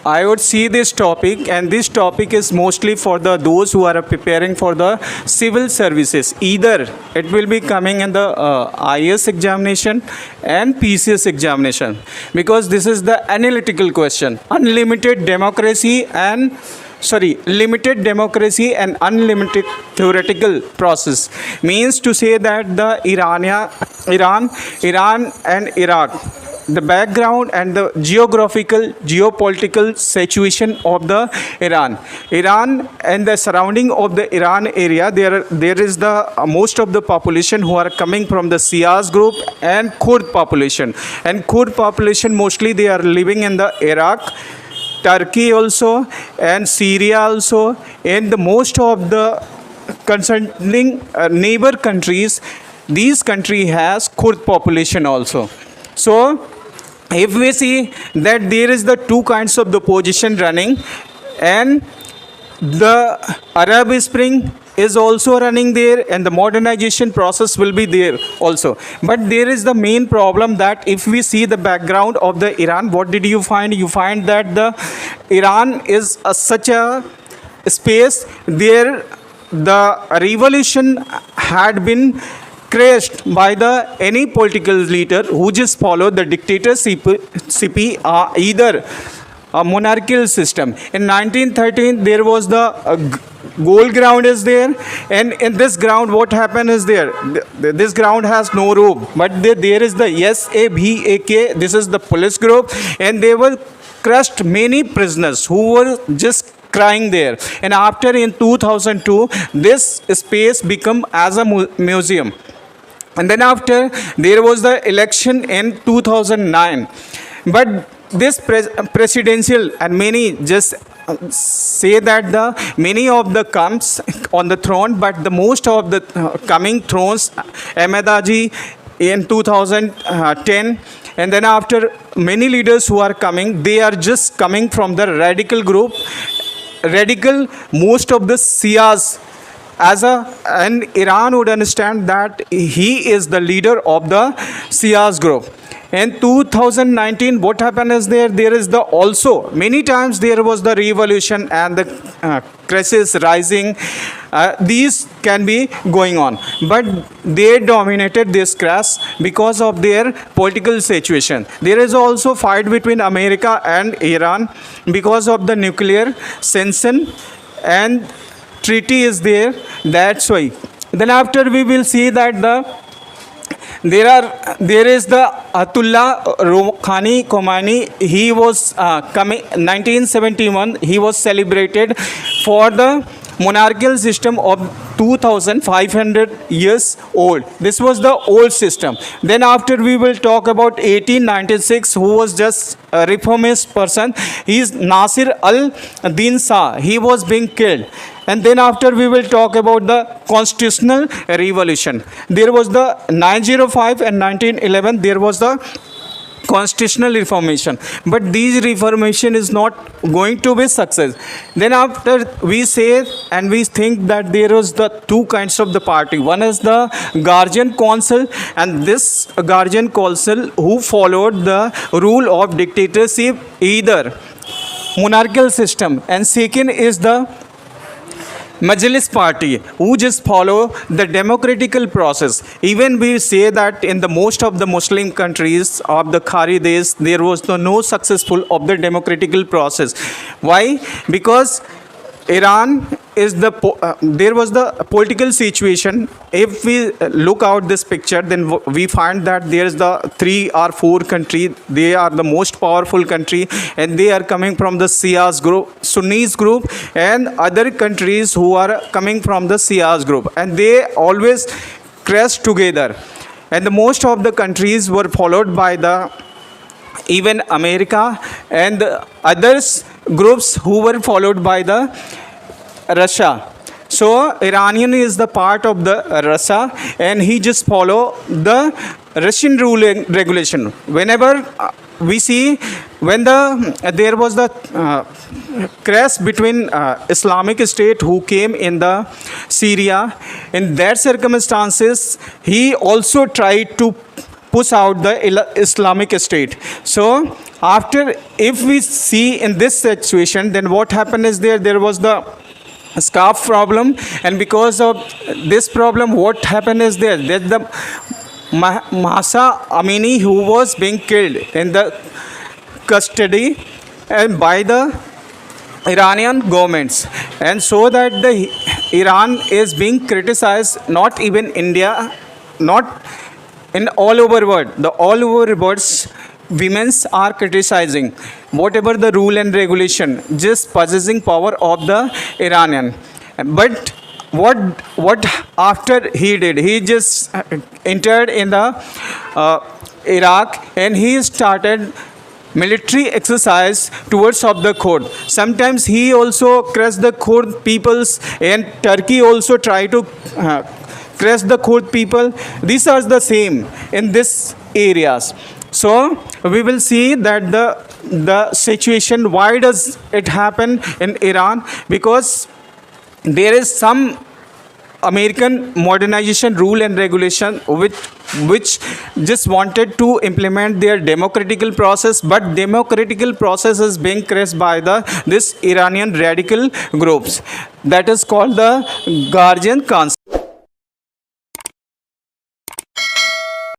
I would see this topic, and this topic is mostly for those who are preparing for the civil services. Either it will be coming in the IS examination and PCS examination, because this is the analytical question. Limited democracy and unlimited theoretical process means to say that the Iran and Iraq, the background and the geopolitical situation of the Iran and the surrounding of the Iran area, there is the most of the population who are coming from the Shias group and Kurd population, mostly they are living in the Iraq, Turkey also, and Syria also, and the most of the concerning neighbor countries, these country has Kurd population also. So if we see that there is the two kinds of the position running, and the Arab Spring is also running there, and the modernization process will be there also. But there is the main problem that if we see the background of the Iran, what did you find? You find that the Iran is such a space there, the revolution had been crushed by the any political leader who just followed the dictatorship, either a monarchical system. In 1913 there was the gold ground is there, and in this ground what happened is there, this ground has no roof, but there is the SAVAK, this is the police group, and they were crushed many prisoners who were just crying there. And after in 2002 this space become as a museum. And then after there was the election in 2009, but this presidential, and many just say that the many of the comes on the throne, but the most of the coming thrones, Ahmadaji in 2010, and then after many leaders who are coming, they are just coming from the radical group, most of the Shias, and Iran would understand that he is the leader of the Shias group. In 2019, what happened is there is the also many times there was the revolution and the crisis rising. These can be going on, but they dominated this crash because of their political situation. There is also fight between America and Iran because of the nuclear sanction, and treaty is there. That's why. Then after we will see that there is the Ayatollah Khani Khomeini. He was coming 1971. He was celebrated for the monarchical system of 2500 years old. This was the old system. Then after we will talk about 1896, who was just a reformist person. He is Nasir al-Din Shah. He was being killed. And then after we will talk about the constitutional revolution. There was the 905 and 1911. There was the constitutional reformation, but this reformation is not going to be success. Then after we say and we think that there was the two kinds of the party. One is the guardian council, and this guardian council who followed the rule of dictatorship, either monarchical system, and second is the Majlis party who just follow the democratical process. Even we say that in the most of the Muslim countries of the Khari days, there was no successful of the democratical process. Why? Because Iran is there was the political situation. If we look out this picture, then we find that there is the 3 or 4 country. They are the most powerful country, and they are coming from the Shias group, Sunnis group, and other countries who are coming from the Shias group, and they always crash together. And the most of the countries were followed by the even America and the others groups who were followed by the Russia. So Iranian is the part of the Russia, and he just follow the Russian ruling regulation. Whenever we see when there was the crash between Islamic State who came in the Syria, in that circumstances he also tried to push out the Islamic State. So After, if we see in this situation, then what happened is there was the scarf problem, and because of this problem, what happened is that the Mahsa Amini, who was being killed in the custody and by the Iranian governments, and so that the Iran is being criticized, not even India, not in all over world, the all over worlds women's are criticizing whatever the rule and regulation, just possessing power of the Iranian. But what after he did, he just entered in the Iraq, and he started military exercise towards of the Kurd. Sometimes he also crushed the Kurd peoples, and Turkey also try to crush the Kurd people. These are the same in this areas. So we will see that the situation, why does it happen in Iran? Because there is some American modernization rule and regulation which just wanted to implement their democratical process, but democratical process is being crushed by this Iranian radical groups. That is called the Guardian Council.